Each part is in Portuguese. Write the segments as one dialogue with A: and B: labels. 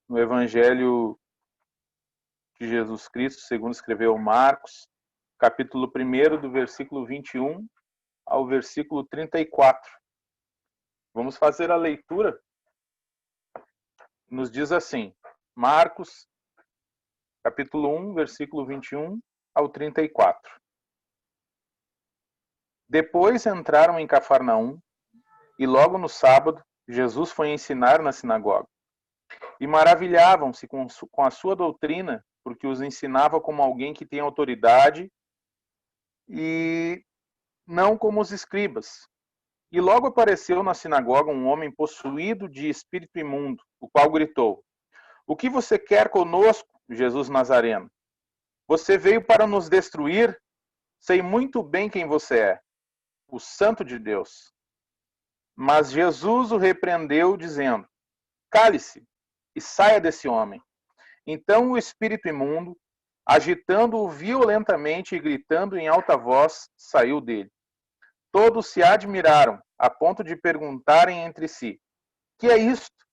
A: no Evangelho de Jesus Cristo, segundo escreveu Marcos, capítulo 1, do versículo 21 ao versículo 34. Vamos fazer a leitura. Nos diz assim, Marcos, capítulo 1, versículo 21 ao 34. Depois entraram em Cafarnaum, e logo no sábado, Jesus foi ensinar na sinagoga. E maravilhavam-se com a sua doutrina, porque os ensinava como alguém que tem autoridade e não como os escribas. E logo apareceu na sinagoga um homem possuído de espírito imundo, o qual gritou: "O que você quer conosco, Jesus Nazareno? Você veio para nos destruir? Sei muito bem quem você é, o Santo de Deus." Mas Jesus o repreendeu, dizendo: "Cale-se e saia desse homem." Então o espírito imundo, agitando-o violentamente e gritando em alta voz, saiu dele. Todos se admiraram, a ponto de perguntarem entre si: "Que é isto?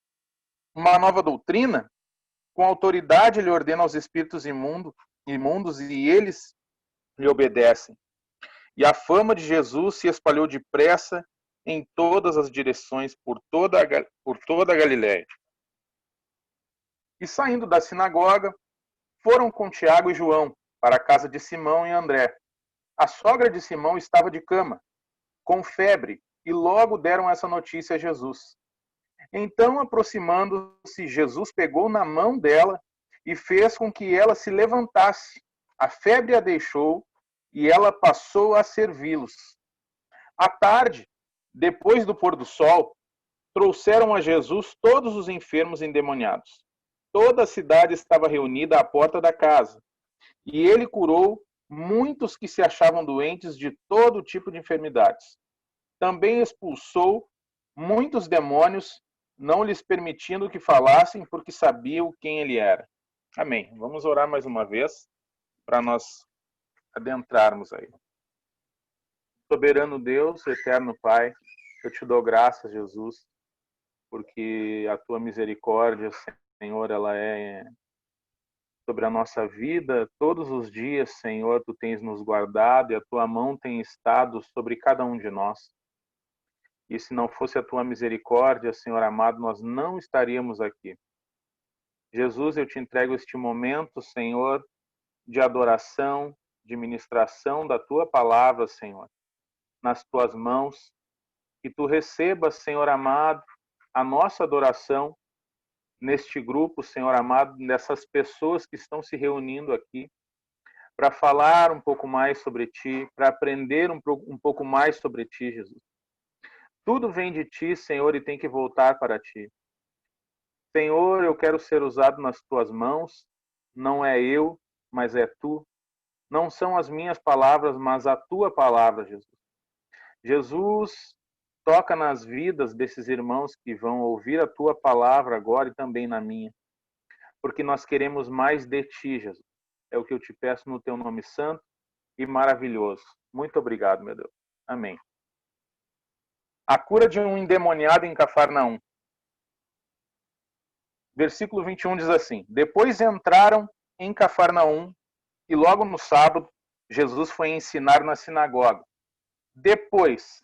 A: Uma nova doutrina? Com autoridade ele ordena aos espíritos imundos e eles lhe obedecem." E a fama de Jesus se espalhou depressa em todas as direções por toda a Galiléia. E saindo da sinagoga, foram com Tiago e João para a casa de Simão e André. A sogra de Simão estava de cama, com febre, e logo deram essa notícia a Jesus. Então, aproximando-se, Jesus pegou na mão dela e fez com que ela se levantasse. A febre a deixou e ela passou a servi-los. À tarde, depois do pôr do sol, trouxeram a Jesus todos os enfermos endemoniados. Toda a cidade estava reunida à porta da casa, e ele curou muitos que se achavam doentes de todo tipo de enfermidades. Também expulsou muitos demônios, não lhes permitindo que falassem, porque sabiam quem ele era. Amém. Vamos orar mais uma vez, para nós adentrarmos aí. Soberano Deus, eterno Pai, eu te dou graças, Jesus, porque a tua misericórdia, Senhor, ela é sobre a nossa vida. Todos os dias, Senhor, tu tens nos guardado e a tua mão tem estado sobre cada um de nós. E se não fosse a tua misericórdia, Senhor amado, nós não estaríamos aqui. Jesus, eu te entrego este momento, Senhor, de adoração, de ministração da tua palavra, Senhor, nas tuas mãos. Que tu recebas, Senhor amado, a nossa adoração neste grupo, Senhor amado, dessas pessoas que estão se reunindo aqui para falar um pouco mais sobre ti, para aprender um pouco mais sobre ti, Jesus. Tudo vem de ti, Senhor, e tem que voltar para ti. Senhor, eu quero ser usado nas tuas mãos. Não é eu, mas é tu. Não são as minhas palavras, mas a tua palavra, Jesus. Jesus, toca nas vidas desses irmãos que vão ouvir a tua palavra agora e também na minha. Porque nós queremos mais de ti, Jesus. É o que eu te peço no teu nome santo e maravilhoso. Muito obrigado, meu Deus. Amém. A cura de um endemoniado em Cafarnaum. Versículo 21 diz assim: Depois entraram em Cafarnaum e logo no sábado Jesus foi ensinar na sinagoga. Depois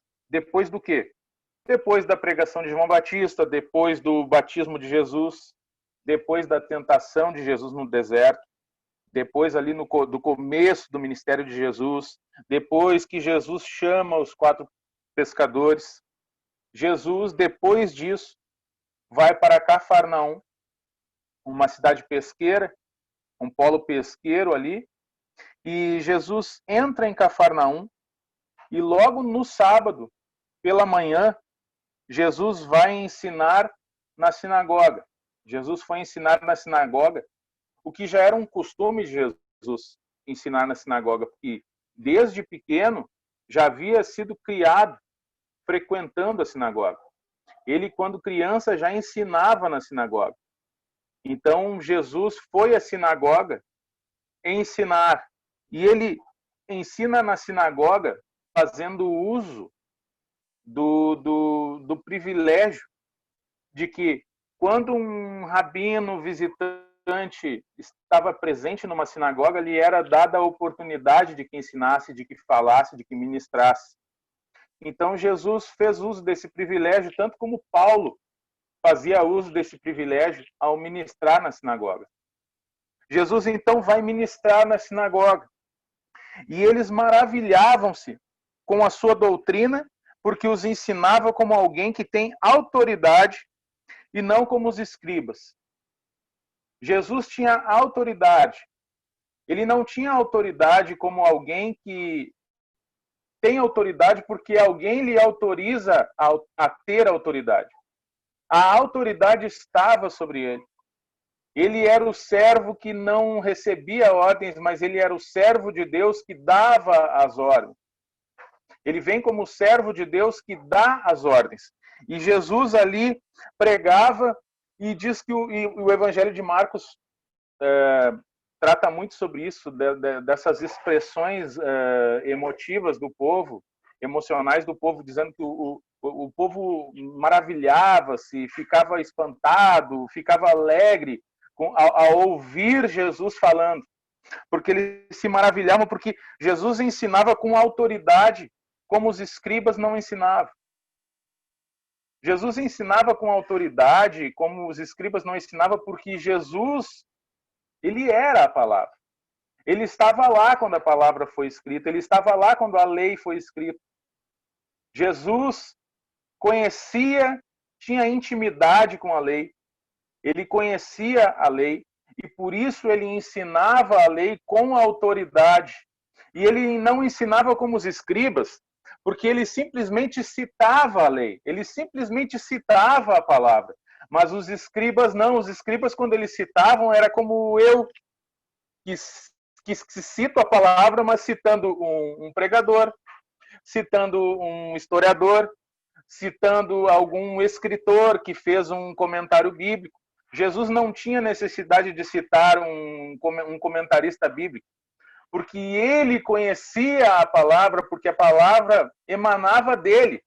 A: do quê? Depois da pregação de João Batista, depois do batismo de Jesus, depois da tentação de Jesus no deserto, depois ali do começo do ministério de Jesus, depois que Jesus chama os 4 pescadores, Jesus, depois disso, vai para Cafarnaum, uma cidade pesqueira, um polo pesqueiro ali, e Jesus entra em Cafarnaum, e logo no sábado, pela manhã, Jesus vai ensinar na sinagoga. Jesus foi ensinar na sinagoga, o que já era um costume de Jesus ensinar na sinagoga, porque desde pequeno já havia sido criado frequentando a sinagoga. Ele, quando criança, já ensinava na sinagoga. Então, Jesus foi à sinagoga ensinar. E ele ensina na sinagoga fazendo uso do privilégio de que Quando um rabino visitante estava presente numa sinagoga, lhe era dada a oportunidade de que ensinasse, de que falasse, de que ministrasse. Então Jesus fez uso desse privilégio, tanto como Paulo fazia uso desse privilégio ao ministrar na sinagoga. Jesus então vai ministrar na sinagoga. E eles maravilhavam-se com a sua doutrina, porque os ensinava como alguém que tem autoridade e não como os escribas. Jesus tinha autoridade. Ele não tinha autoridade como alguém que tem autoridade porque alguém lhe autoriza a ter autoridade. A autoridade estava sobre ele. Ele era o servo que não recebia ordens, mas ele era o servo de Deus que dava as ordens. Ele vem como servo de Deus que dá as ordens. E Jesus ali pregava e diz que o Evangelho de Marcos trata muito sobre isso, dessas expressões emotivas do povo, emocionais do povo, dizendo que o povo maravilhava-se, ficava espantado, ficava alegre ao ouvir Jesus falando, porque eles se maravilhavam, porque Jesus ensinava com autoridade, como os escribas não ensinavam. Jesus ensinava com autoridade, como os escribas não ensinavam, porque Jesus, ele era a palavra. Ele estava lá quando a palavra foi escrita, ele estava lá quando a lei foi escrita. Jesus conhecia, tinha intimidade com a lei, ele conhecia a lei, e por isso ele ensinava a lei com autoridade. E ele não ensinava como os escribas, porque ele simplesmente citava a lei, ele simplesmente citava a palavra. Mas os escribas não, os escribas quando eles citavam era como eu, que cito a palavra, mas citando um pregador, citando um historiador, citando algum escritor que fez um comentário bíblico. Jesus não tinha necessidade de citar um comentarista bíblico, porque ele conhecia a palavra, porque a palavra emanava dele.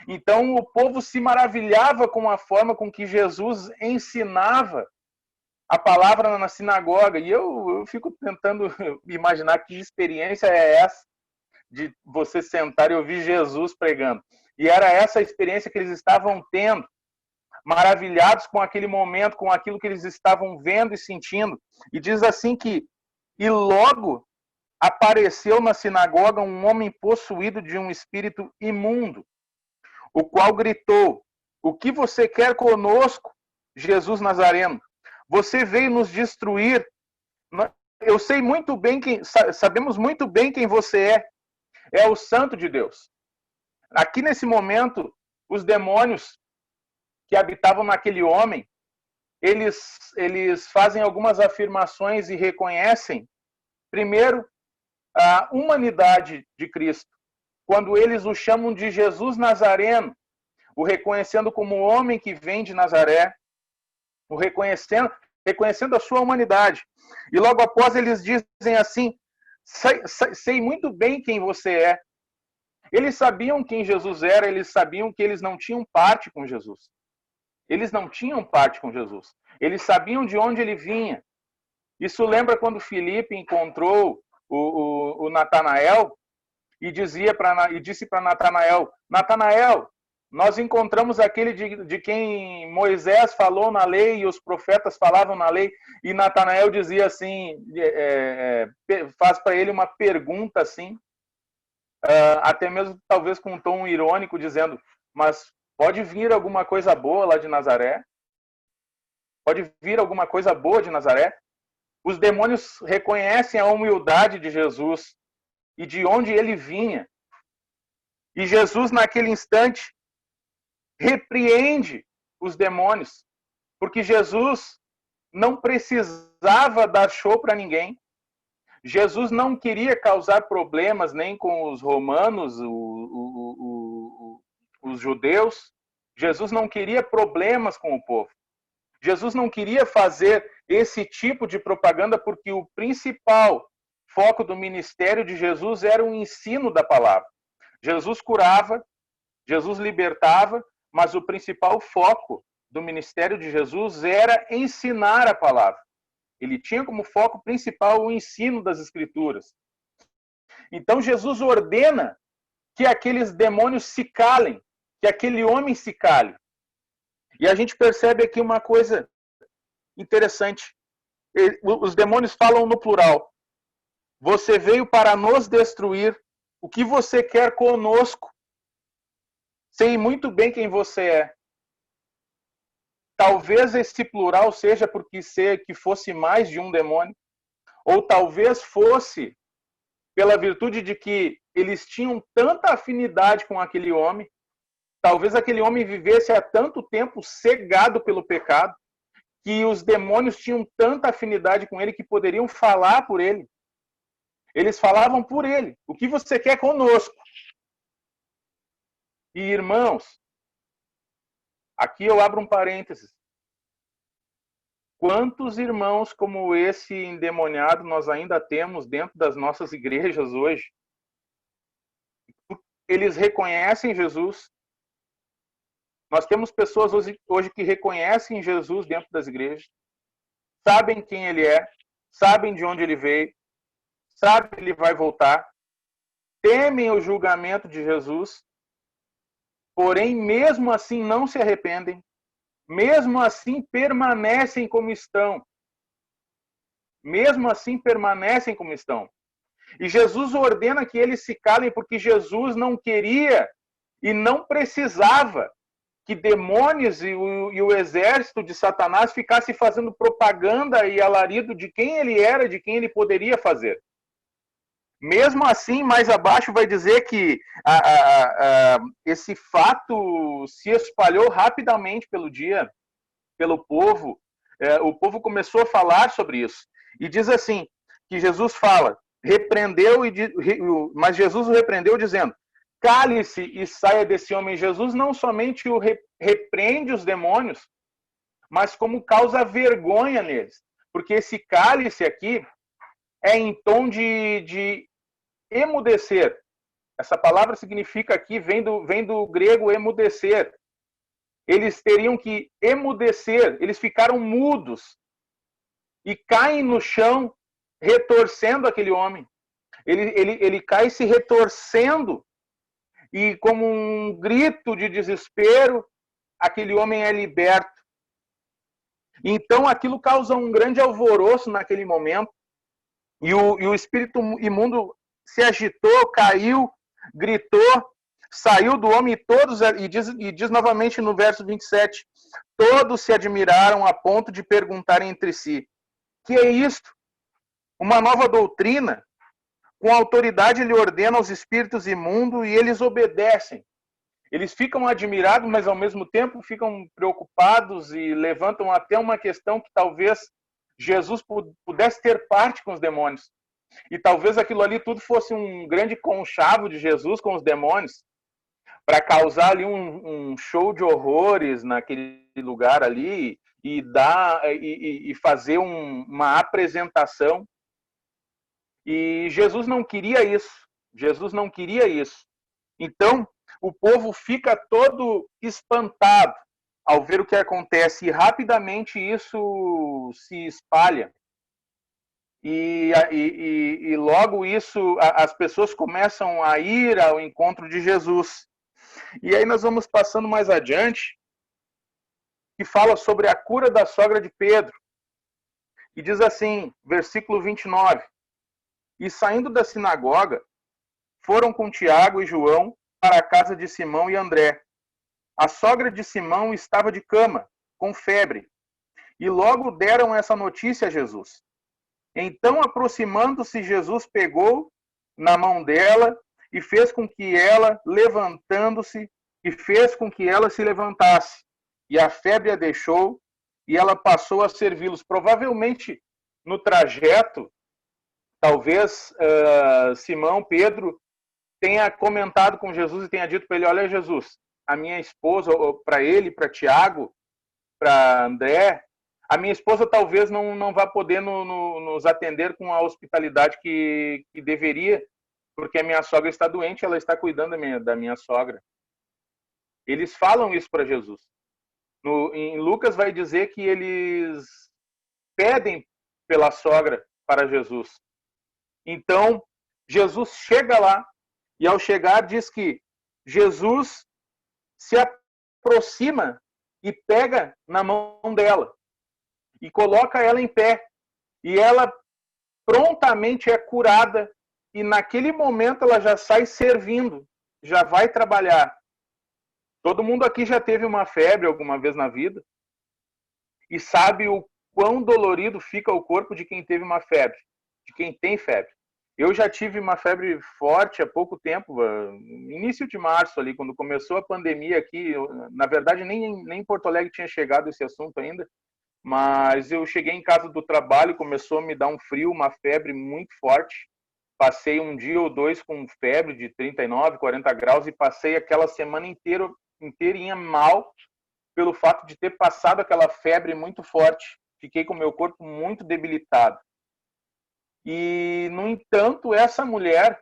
A: Então o povo se maravilhava com a forma com que Jesus ensinava a palavra na sinagoga. E eu fico tentando imaginar que experiência é essa de você sentar e ouvir Jesus pregando. E era essa a experiência que eles estavam tendo, maravilhados com aquele momento, com aquilo que eles estavam vendo e sentindo. E diz assim que, e logo apareceu na sinagoga um homem possuído de um espírito imundo, o qual gritou: o que você quer conosco, Jesus Nazareno? Você veio nos destruir. Eu sei muito bem sabemos muito bem quem você é o Santo de Deus. Aqui nesse momento, os demônios que habitavam naquele homem, eles fazem algumas afirmações e reconhecem, primeiro, a humanidade de Cristo, quando eles o chamam de Jesus Nazareno, o reconhecendo como o homem que vem de Nazaré, o reconhecendo a sua humanidade. E logo após eles dizem assim: sei muito bem quem você é. Eles sabiam quem Jesus era, eles sabiam que eles não tinham parte com Jesus. Eles não tinham parte com Jesus. Eles sabiam de onde ele vinha. Isso lembra quando Filipe encontrou o Natanael e disse para Natanael: Natanael, nós encontramos aquele de quem Moisés falou na lei e os profetas falavam na lei. E Natanael dizia assim, faz para ele uma pergunta assim, até mesmo talvez com um tom irônico, dizendo: mas pode vir alguma coisa boa lá de Nazaré? Pode vir alguma coisa boa de Nazaré? Os demônios reconhecem a humildade de Jesus e de onde ele vinha. E Jesus, naquele instante, repreende os demônios, porque Jesus não precisava dar show para ninguém. Jesus não queria causar problemas nem com os romanos, os judeus. Jesus não queria problemas com o povo. Jesus não queria fazer esse tipo de propaganda, porque o principal foco do ministério de Jesus era o ensino da palavra. Jesus curava, Jesus libertava, mas o principal foco do ministério de Jesus era ensinar a palavra. Ele tinha como foco principal o ensino das Escrituras. Então Jesus ordena que aqueles demônios se calem, que aquele homem se cale. E a gente percebe aqui uma coisa interessante. Os demônios falam no plural. Você veio para nos destruir. O que você quer conosco? Sei muito bem quem você é. Talvez esse plural seja porque que fosse mais de um demônio, ou talvez fosse pela virtude de que eles tinham tanta afinidade com aquele homem, talvez aquele homem vivesse há tanto tempo cegado pelo pecado, que os demônios tinham tanta afinidade com ele que poderiam falar por ele. Eles falavam por ele. O que você quer conosco? E irmãos, aqui eu abro um parênteses. Quantos irmãos como esse endemoniado nós ainda temos dentro das nossas igrejas hoje? Eles reconhecem Jesus. Nós temos pessoas hoje que reconhecem Jesus dentro das igrejas, sabem quem ele é, sabem de onde ele veio, sabem que ele vai voltar, temem o julgamento de Jesus, porém, mesmo assim, não se arrependem, mesmo assim, permanecem como estão. Mesmo assim, permanecem como estão. E Jesus ordena que eles se calem porque Jesus não queria e não precisava que demônios e o exército de Satanás ficassem fazendo propaganda e alarido de quem ele era, de quem ele poderia fazer. Mesmo assim, mais abaixo vai dizer que esse fato se espalhou rapidamente pelo dia, pelo povo. O povo começou a falar sobre isso. E diz assim, que Jesus fala, mas Jesus o repreendeu dizendo, cale-se e saia desse homem. Jesus não somente o repreende os demônios, mas como causa vergonha neles. Porque esse cale-se aqui é em tom de emudecer. Essa palavra significa aqui, vem do grego emudecer. Eles teriam que emudecer, eles ficaram mudos e caem no chão, retorcendo aquele homem. Ele cai se retorcendo e, como um grito de desespero, aquele homem é liberto. Então, aquilo causa um grande alvoroço naquele momento e o espírito imundo se agitou, caiu, gritou, saiu do homem e diz novamente no verso 27, todos se admiraram a ponto de perguntarem entre si, que é isto? Uma nova doutrina? Com autoridade ele ordena aos espíritos imundos e eles obedecem. Eles ficam admirados, mas ao mesmo tempo ficam preocupados e levantam até uma questão que talvez Jesus pudesse ter parte com os demônios. E talvez aquilo ali tudo fosse um grande conchavo de Jesus com os demônios, para causar ali um show de horrores naquele lugar ali e fazer uma apresentação. E Jesus não queria isso. Jesus não queria isso. Então, o povo fica todo espantado ao ver o que acontece e rapidamente isso se espalha. E logo isso, as pessoas começam a ir ao encontro de Jesus. E aí nós vamos passando mais adiante, que fala sobre a cura da sogra de Pedro. E diz assim, versículo 29, e saindo da sinagoga, foram com Tiago e João para a casa de Simão e André. A sogra de Simão estava de cama, com febre, e logo deram essa notícia a Jesus. Então, aproximando-se, Jesus pegou na mão dela e fez com que ela, levantando-se, e fez com que ela se levantasse. E a febre a deixou, e ela passou a servi-los. Provavelmente, no trajeto, talvez Simão, Pedro, tenha comentado com Jesus e tenha dito para ele, olha Jesus, a minha esposa, para ele, para Tiago, para André, a minha esposa talvez não vá poder nos atender com a hospitalidade que deveria, porque a minha sogra está doente, ela está cuidando da minha sogra. Eles falam isso para Jesus. Em Lucas vai dizer que eles pedem pela sogra para Jesus. Então, Jesus chega lá e ao chegar diz que Jesus se aproxima e pega na mão dela e coloca ela em pé. E ela prontamente é curada e naquele momento ela já sai servindo, já vai trabalhar. Todo mundo aqui já teve uma febre alguma vez na vida e sabe o quão dolorido fica o corpo de quem teve uma febre, de quem tem febre. Eu já tive uma febre forte há pouco tempo, início de março ali, quando começou a pandemia aqui. Na verdade, nem em Porto Alegre tinha chegado esse assunto ainda, mas eu cheguei em casa do trabalho, começou a me dar um frio, uma febre muito forte. Passei um dia ou dois com febre de 39, 40 graus e passei aquela semana inteirinha mal pelo fato de ter passado aquela febre muito forte. Fiquei com o meu corpo muito debilitado. E, no entanto, essa mulher,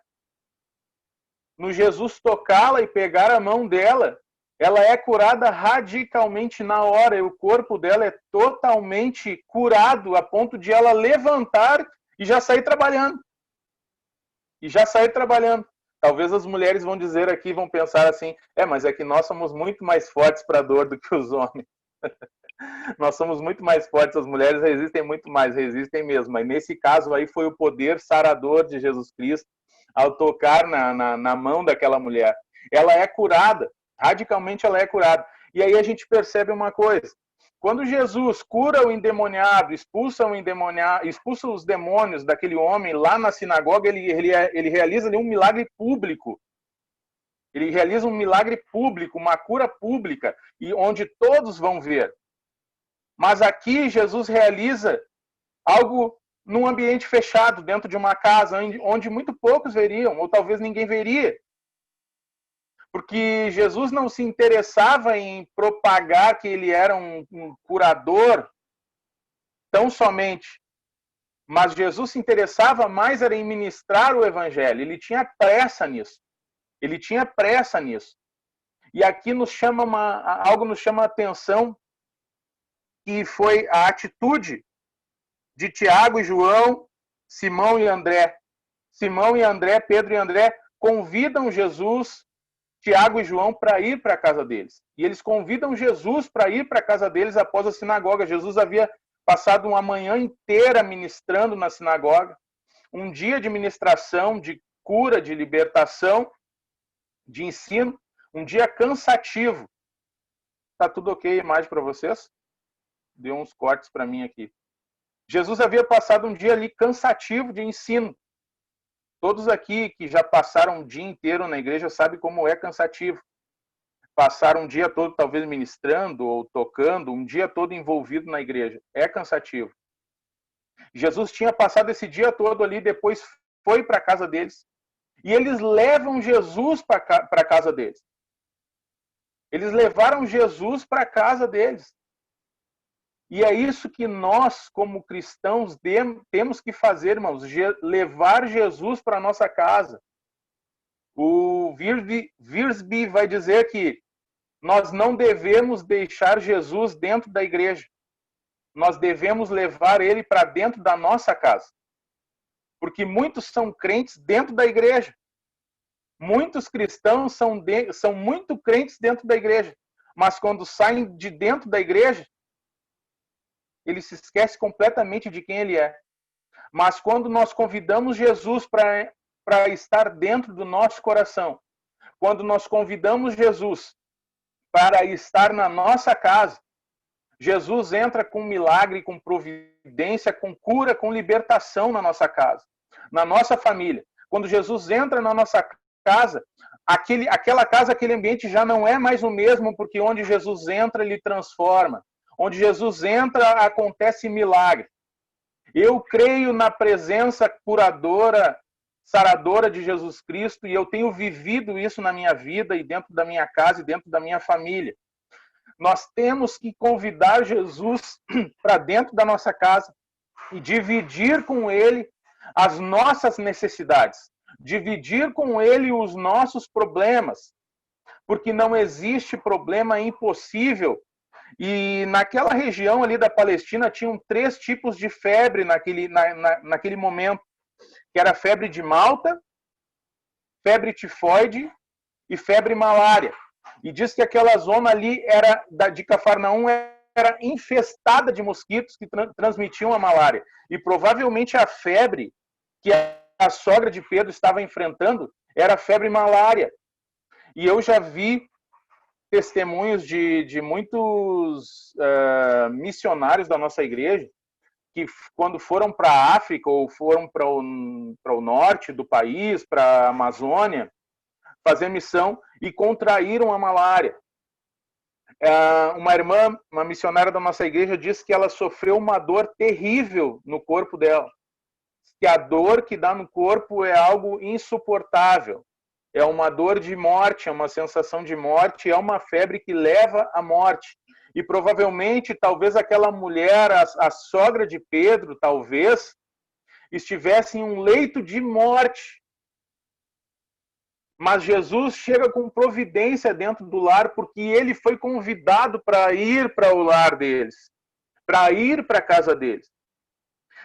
A: no Jesus tocá-la e pegar a mão dela, ela é curada radicalmente na hora. E o corpo dela é totalmente curado a ponto de ela levantar e já sair trabalhando. Talvez as mulheres vão dizer aqui, vão pensar assim, mas é que nós somos muito mais fortes para a dor do que os homens. Nós somos muito mais fortes, as mulheres resistem muito mais, resistem mesmo. Mas nesse caso aí foi o poder sarador de Jesus Cristo ao tocar na mão daquela mulher. Ela é curada, radicalmente ela é curada. E aí a gente percebe uma coisa. Quando Jesus cura o endemoniado, expulsa os demônios daquele homem lá na sinagoga, ele realiza ali um milagre público. Ele realiza um milagre público, uma cura pública, e onde todos vão ver. Mas aqui Jesus realiza algo num ambiente fechado, dentro de uma casa, onde muito poucos veriam, ou talvez ninguém veria. Porque Jesus não se interessava em propagar que ele era um curador tão somente. Mas Jesus se interessava mais era em ministrar o evangelho. Ele tinha pressa nisso. E aqui algo nos chama a atenção, que foi a atitude de Tiago e João, Simão e André. Simão e André, Pedro e André, convidam Jesus, Tiago e João, para ir para a casa deles. E eles convidam Jesus para ir para a casa deles após a sinagoga. Jesus havia passado uma manhã inteira ministrando na sinagoga, um dia de ministração, de cura, de libertação, de ensino, um dia cansativo. Tá tudo ok a imagem para vocês? Deu uns cortes para mim aqui. Jesus havia passado um dia ali cansativo de ensino. Todos aqui que já passaram um dia inteiro na igreja sabem como é cansativo. Passar um dia todo talvez ministrando ou tocando, um dia todo envolvido na igreja. É cansativo. Jesus tinha passado esse dia todo ali, depois foi para a casa deles. E eles levam Jesus para a casa deles. Eles levaram Jesus para a casa deles. E é isso que nós, como cristãos, temos que fazer, irmãos, levar Jesus para a nossa casa. O Wiersbe vai dizer que nós não devemos deixar Jesus dentro da igreja. Nós devemos levar ele para dentro da nossa casa. Porque muitos são crentes dentro da igreja. Muitos cristãos são muito crentes dentro da igreja. Mas quando saem de dentro da igreja, ele se esquece completamente de quem ele é. Mas quando nós convidamos Jesus para estar dentro do nosso coração, quando nós convidamos Jesus para estar na nossa casa, Jesus entra com milagre, com providência, com cura, com libertação na nossa casa, na nossa família. Quando Jesus entra na nossa casa, aquela casa, aquele ambiente já não é mais o mesmo, porque onde Jesus entra, ele transforma. Onde Jesus entra, acontece milagre. Eu creio na presença curadora, saradora de Jesus Cristo, e eu tenho vivido isso na minha vida e dentro da minha casa e dentro da minha família. Nós temos que convidar Jesus para dentro da nossa casa e dividir com ele as nossas necessidades, dividir com ele os nossos problemas, porque não existe problema impossível E naquela região ali da Palestina tinham 3 tipos de febre naquele momento, que era a febre de Malta, febre tifoide e febre malária. E diz que aquela zona ali de Cafarnaum era infestada de mosquitos que transmitiam a malária. E provavelmente a febre que a sogra de Pedro estava enfrentando era a febre malária. E eu já vi testemunhos de muitos missionários da nossa igreja que, quando foram para a África ou foram para o norte do país, para a Amazônia, fazer missão e contraíram a malária. Uma irmã, uma missionária da nossa igreja, disse que ela sofreu uma dor terrível no corpo dela. Que a dor que dá no corpo é algo insuportável. É uma dor de morte, é uma sensação de morte, é uma febre que leva à morte. E provavelmente, talvez aquela mulher, a sogra de Pedro, talvez, estivesse em um leito de morte. Mas Jesus chega com providência dentro do lar, porque ele foi convidado para ir para o lar deles, para ir para a casa deles.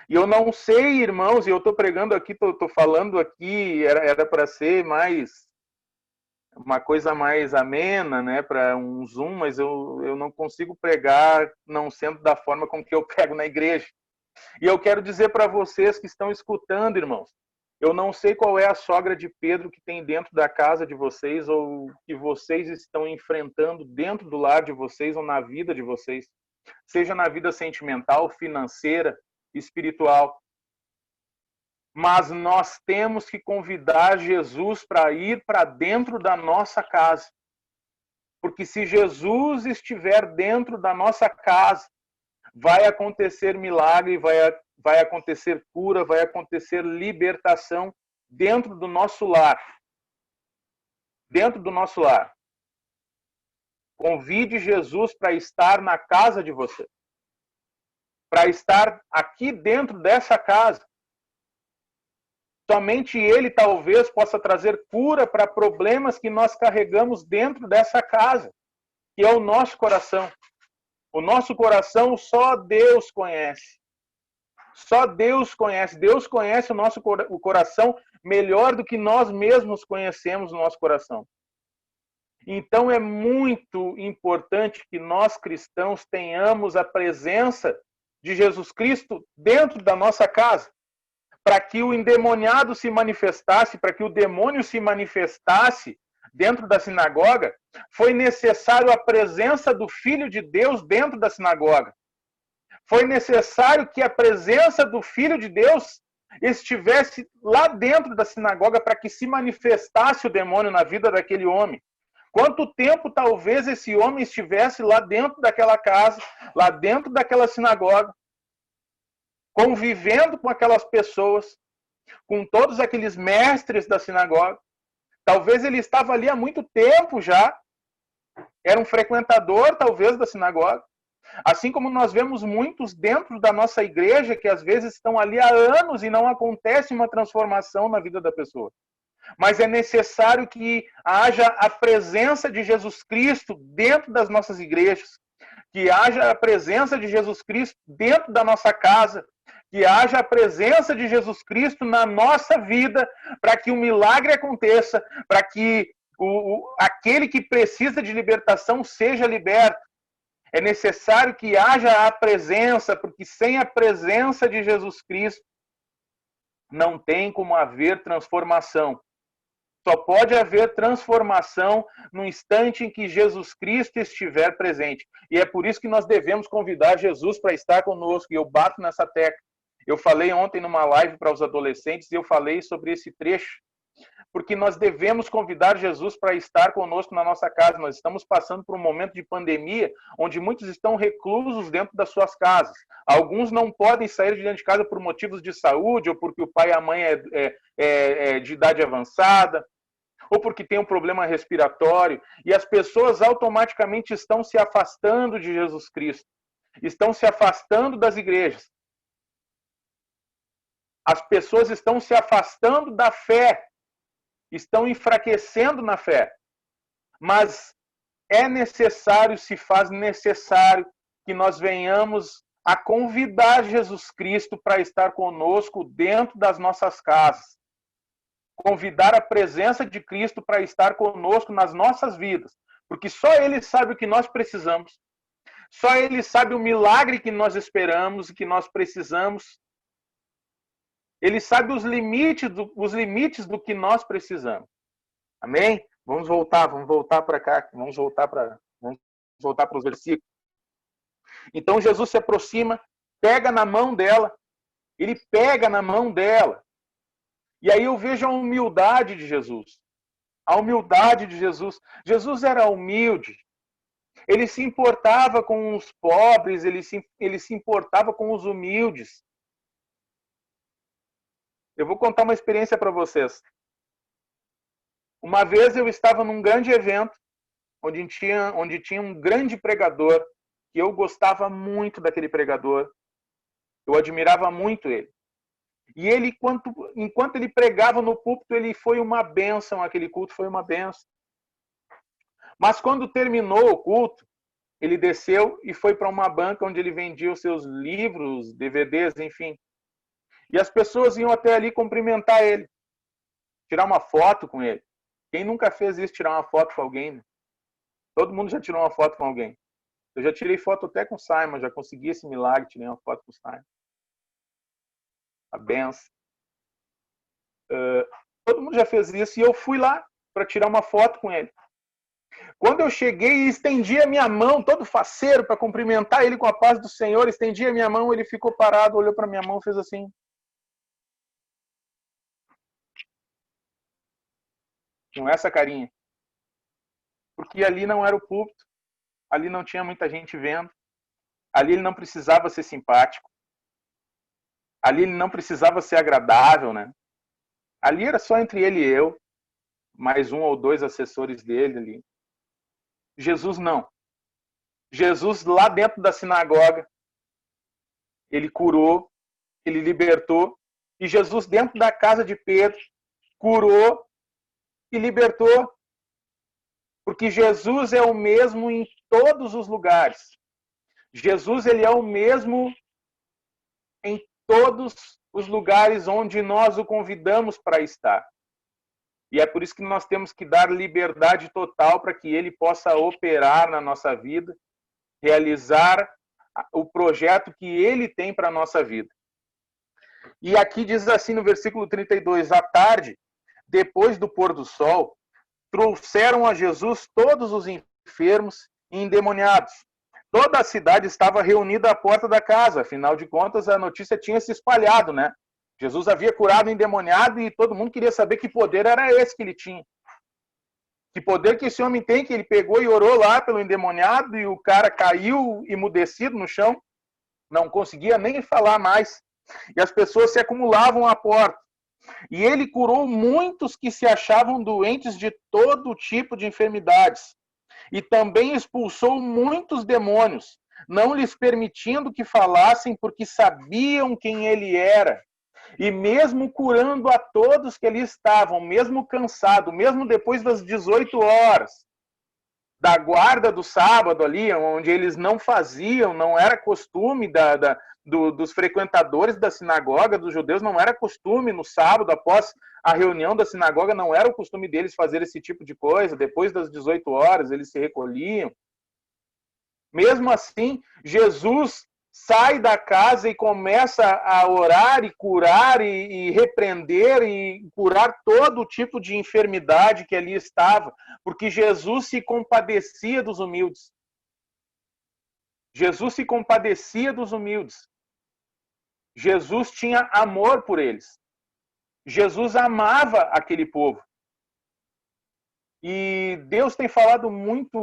A: E eu não sei, irmãos, e eu estou pregando aqui, estou falando aqui, era para ser uma coisa mais amena, né, para um Zoom, mas eu não consigo pregar não sendo da forma como que eu prego na igreja. E eu quero dizer para vocês que estão escutando, irmãos, eu não sei qual é a sogra de Pedro que tem dentro da casa de vocês ou que vocês estão enfrentando dentro do lar de vocês ou na vida de vocês, seja na vida sentimental, financeira, espiritual. Mas nós temos que convidar Jesus para ir para dentro da nossa casa. Porque se Jesus estiver dentro da nossa casa, vai acontecer milagre, vai acontecer cura, vai acontecer libertação dentro do nosso lar. Dentro do nosso lar. Convide Jesus para estar na casa de você. Para estar aqui dentro dessa casa. Somente Ele talvez possa trazer cura para problemas que nós carregamos dentro dessa casa, que é o nosso coração. O nosso coração só Deus conhece. Só Deus conhece. Deus conhece o coração melhor do que nós mesmos conhecemos o nosso coração. Então é muito importante que nós cristãos tenhamos a presença de Jesus Cristo dentro da nossa casa. Para que o endemoniado se manifestasse, para que o demônio se manifestasse dentro da sinagoga, foi necessário a presença do Filho de Deus dentro da sinagoga. Foi necessário que a presença do Filho de Deus estivesse lá dentro da sinagoga para que se manifestasse o demônio na vida daquele homem. Quanto tempo talvez esse homem estivesse lá dentro daquela casa, lá dentro daquela sinagoga, convivendo com aquelas pessoas, com todos aqueles mestres da sinagoga. Talvez ele estava ali há muito tempo já, era um frequentador, talvez, da sinagoga. Assim como nós vemos muitos dentro da nossa igreja que às vezes estão ali há anos e não acontece uma transformação na vida da pessoa. Mas é necessário que haja a presença de Jesus Cristo dentro das nossas igrejas, que haja a presença de Jesus Cristo dentro da nossa casa, que haja a presença de Jesus Cristo na nossa vida, para que o milagre aconteça, para que aquele que precisa de libertação seja liberto. É necessário que haja a presença, porque sem a presença de Jesus Cristo, não tem como haver transformação. Só pode haver transformação no instante em que Jesus Cristo estiver presente. E é por isso que nós devemos convidar Jesus para estar conosco. E eu bato nessa tecla. Eu falei ontem numa live para os adolescentes e eu falei sobre esse trecho. Porque nós devemos convidar Jesus para estar conosco na nossa casa. Nós estamos passando por um momento de pandemia onde muitos estão reclusos dentro das suas casas. Alguns não podem sair de dentro de casa por motivos de saúde ou porque o pai e a mãe é de idade avançada ou porque tem um problema respiratório. E as pessoas automaticamente estão se afastando de Jesus Cristo. Estão se afastando das igrejas. As pessoas estão se afastando da fé. Estão enfraquecendo na fé. Mas é necessário, se faz necessário que nós venhamos a convidar Jesus Cristo para estar conosco dentro das nossas casas. Convidar a presença de Cristo para estar conosco nas nossas vidas. Porque só Ele sabe o que nós precisamos. Só Ele sabe o milagre que nós esperamos e que nós precisamos. Ele sabe os limites do que nós precisamos. Amém? Vamos voltar para cá, vamos voltar para os versículos. Então Jesus se aproxima, pega na mão dela, ele pega na mão dela. E aí eu vejo a humildade de Jesus. A humildade de Jesus. Jesus era humilde. Ele se importava com os pobres, ele se importava com os humildes. Eu vou contar uma experiência para vocês. Uma vez eu estava num grande evento, onde tinha um grande pregador, que eu gostava muito daquele pregador. Eu admirava muito ele. E ele, enquanto ele pregava no púlpito, ele foi uma bênção, aquele culto foi uma bênção. Mas quando terminou o culto, ele desceu e foi para uma banca onde ele vendia os seus livros, DVDs, enfim. E as pessoas iam até ali cumprimentar ele, tirar uma foto com ele. Quem nunca fez isso, tirar uma foto com alguém? Né? Todo mundo já tirou uma foto com alguém. Eu já tirei foto até com o Simon, já consegui esse milagre, tirei uma foto com o Simon. A benção. Todo mundo já fez isso e eu fui lá para tirar uma foto com ele. Quando eu cheguei e estendi a minha mão, todo faceiro, para cumprimentar ele com a paz do Senhor, estendi a minha mão, ele ficou parado, olhou para minha mão e fez assim. Com essa carinha. Porque ali não era o púlpito, ali não tinha muita gente vendo, ali ele não precisava ser simpático, ali ele não precisava ser agradável, né? Ali era só entre ele e eu, mais um ou dois assessores dele ali. Jesus não. Jesus lá dentro da sinagoga, ele curou, ele libertou, e Jesus dentro da casa de Pedro, curou e libertou, porque Jesus é o mesmo em todos os lugares. Jesus, ele é o mesmo em todos os lugares onde nós o convidamos para estar. E é por isso que nós temos que dar liberdade total para que ele possa operar na nossa vida, realizar o projeto que ele tem para a nossa vida. E aqui diz assim no versículo 32, à tarde, depois do pôr do sol, trouxeram a Jesus todos os enfermos e endemoniados. Toda a cidade estava reunida à porta da casa, afinal de contas a notícia tinha se espalhado, né? Jesus havia curado o endemoniado e todo mundo queria saber que poder era esse que ele tinha. Que poder que esse homem tem, que ele pegou e orou lá pelo endemoniado e o cara caiu emudecido no chão, não conseguia nem falar mais. E as pessoas se acumulavam à porta. E ele curou muitos que se achavam doentes de todo tipo de enfermidades. E também expulsou muitos demônios, não lhes permitindo que falassem, porque sabiam quem ele era. E mesmo curando a todos que ali estavam, mesmo cansado, mesmo depois das 18 horas da guarda do sábado ali, onde eles não faziam, não era costume dos frequentadores da sinagoga, dos judeus, não era costume no sábado, após a reunião da sinagoga, não era o costume deles fazer esse tipo de coisa, depois das 18 horas eles se recolhiam. Mesmo assim, Jesus sai da casa e começa a orar e curar e repreender e curar todo tipo de enfermidade que ali estava, porque Jesus se compadecia dos humildes. Jesus se compadecia dos humildes. Jesus tinha amor por eles. Jesus amava aquele povo. E Deus tem falado muito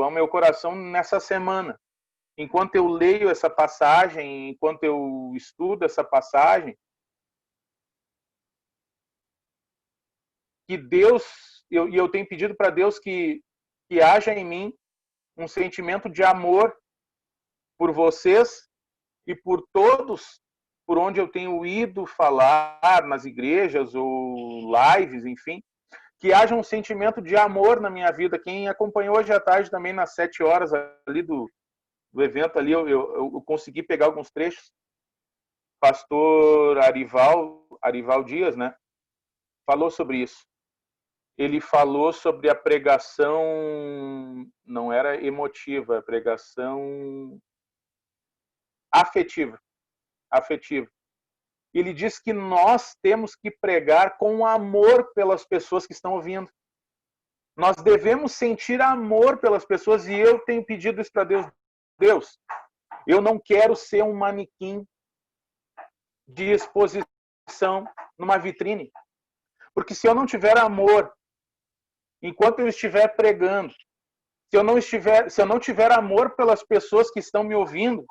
A: ao meu coração nessa semana. Enquanto eu leio essa passagem, enquanto eu estudo essa passagem, que Deus, eu tenho pedido para Deus que haja em mim um sentimento de amor por vocês e por todos por onde eu tenho ido falar nas igrejas ou lives, enfim, que haja um sentimento de amor na minha vida. Quem acompanhou hoje à tarde também nas 7 horas ali do evento ali, eu consegui pegar alguns trechos. Pastor Arival Dias, né, falou sobre isso. Ele falou sobre a pregação, não era emotiva, a pregação afetiva. Ele diz que nós temos que pregar com amor pelas pessoas que estão ouvindo. Nós devemos sentir amor pelas pessoas, e eu tenho pedido isso para Deus. Deus, eu não quero ser um manequim de exposição numa vitrine. Porque se eu não tiver amor, enquanto eu estiver pregando, se eu não tiver amor pelas pessoas que estão me ouvindo,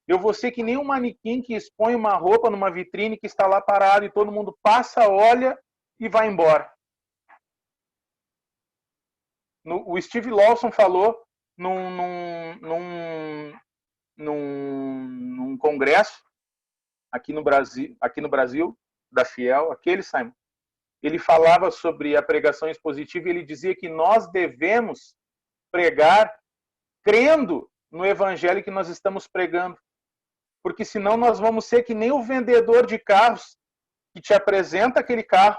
A: eu vou ser que nem um manequim que expõe uma roupa numa vitrine que está lá parado e todo mundo passa, olha e vai embora. O Steve Lawson falou num congresso aqui no Brasil, da Fiel, aquele Simon. Ele falava sobre a pregação expositiva e ele dizia que nós devemos pregar crendo no evangelho que nós estamos pregando. Porque senão nós vamos ser que nem o vendedor de carros que te apresenta aquele carro,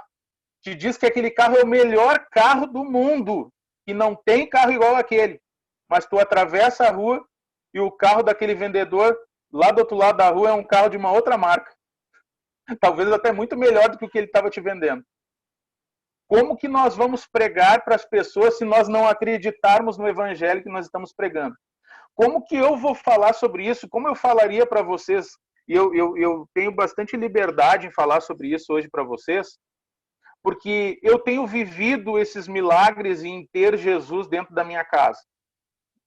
A: te diz que aquele carro é o melhor carro do mundo e não tem carro igual aquele. Mas tu atravessa a rua e o carro daquele vendedor lá do outro lado da rua é um carro de uma outra marca. Talvez até muito melhor do que o que ele estava te vendendo. Como que nós vamos pregar para as pessoas se nós não acreditarmos no evangelho que nós estamos pregando? Como que eu vou falar sobre isso? Como eu falaria para vocês? E eu tenho bastante liberdade em falar sobre isso hoje para vocês, porque eu tenho vivido esses milagres em ter Jesus dentro da minha casa.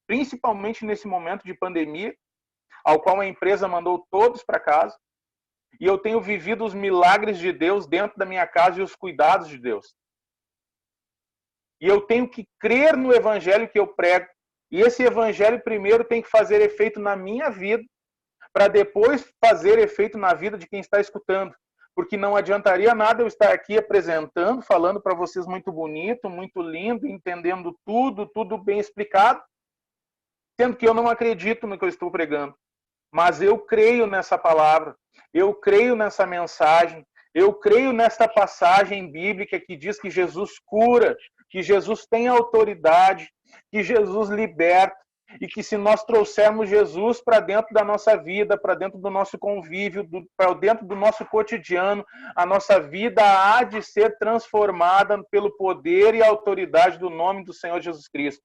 A: Principalmente nesse momento de pandemia, ao qual a empresa mandou todos para casa. E eu tenho vivido os milagres de Deus dentro da minha casa e os cuidados de Deus. E eu tenho que crer no evangelho que eu prego. E esse evangelho primeiro tem que fazer efeito na minha vida, para depois fazer efeito na vida de quem está escutando. Porque não adiantaria nada eu estar aqui apresentando, falando para vocês muito bonito, muito lindo, entendendo tudo bem explicado, sendo que eu não acredito no que eu estou pregando. Mas eu creio nessa palavra, eu creio nessa mensagem, eu creio nesta passagem bíblica que diz que Jesus cura, que Jesus tem autoridade, que Jesus liberta, e que se nós trouxermos Jesus para dentro da nossa vida, para dentro do nosso convívio, para dentro do nosso cotidiano, a nossa vida há de ser transformada pelo poder e autoridade do nome do Senhor Jesus Cristo.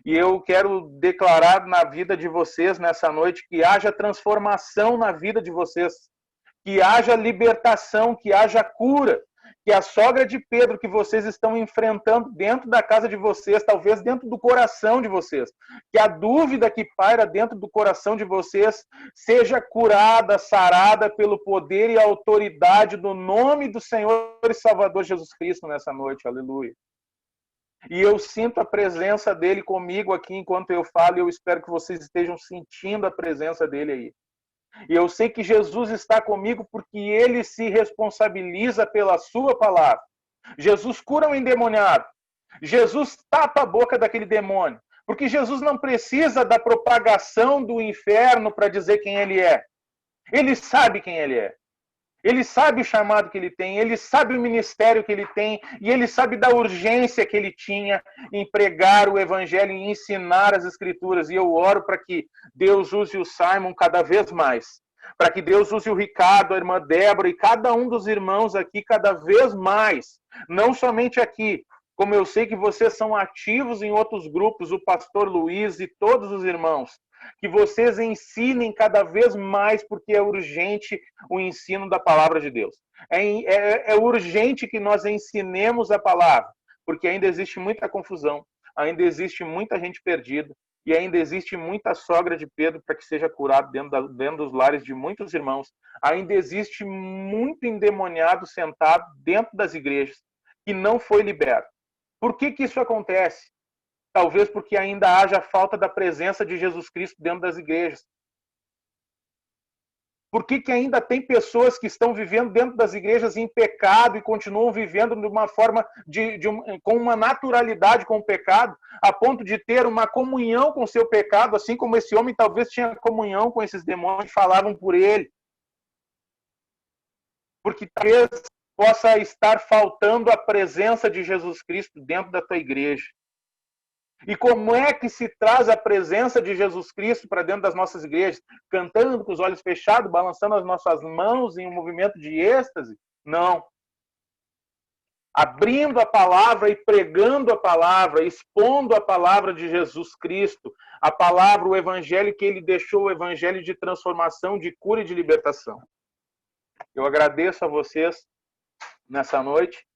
A: E eu quero declarar na vida de vocês nessa noite que haja transformação na vida de vocês, que haja libertação, que haja cura, que a sogra de Pedro que vocês estão enfrentando dentro da casa de vocês, talvez dentro do coração de vocês, que a dúvida que paira dentro do coração de vocês seja curada, sarada pelo poder e autoridade do nome do Senhor e Salvador Jesus Cristo nessa noite. Aleluia. E eu sinto a presença dele comigo aqui enquanto eu falo, e eu espero que vocês estejam sentindo a presença dele aí. E eu sei que Jesus está comigo porque ele se responsabiliza pela sua palavra. Jesus cura um endemoniado. Jesus tapa a boca daquele demônio. Porque Jesus não precisa da propagação do inferno para dizer quem ele é. Ele sabe quem ele é. Ele sabe o chamado que ele tem, ele sabe o ministério que ele tem, e ele sabe da urgência que ele tinha em pregar o evangelho e ensinar as escrituras. E eu oro para que Deus use o Simon cada vez mais, para que Deus use o Ricardo, a irmã Débora e cada um dos irmãos aqui cada vez mais, não somente aqui, como eu sei que vocês são ativos em outros grupos, o pastor Luiz e todos os irmãos, que vocês ensinem cada vez mais, porque é urgente o ensino da palavra de Deus. É urgente que nós ensinemos a palavra, porque ainda existe muita confusão, ainda existe muita gente perdida, e ainda existe muita sogra de Pedro para que seja curado dentro dos lares de muitos irmãos. Ainda existe muito endemoniado sentado dentro das igrejas, que não foi liberto. Por que isso acontece? Talvez porque ainda haja falta da presença de Jesus Cristo dentro das igrejas. Por que que ainda tem pessoas que estão vivendo dentro das igrejas em pecado e continuam vivendo de uma forma, com uma naturalidade com o pecado, a ponto de ter uma comunhão com o seu pecado, assim como esse homem talvez tinha comunhão com esses demônios que falavam por ele? Porque talvez possa estar faltando a presença de Jesus Cristo dentro da tua igreja. E como é que se traz a presença de Jesus Cristo para dentro das nossas igrejas? Cantando com os olhos fechados, balançando as nossas mãos em um movimento de êxtase? Não. Abrindo a palavra e pregando a palavra, expondo a palavra de Jesus Cristo, a palavra, o evangelho que ele deixou, o evangelho de transformação, de cura e de libertação. Eu agradeço a vocês nessa noite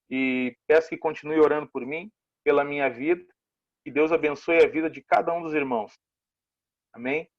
A: e peço que continue orando por mim, pela minha vida. Que Deus abençoe a vida de cada um dos irmãos. Amém?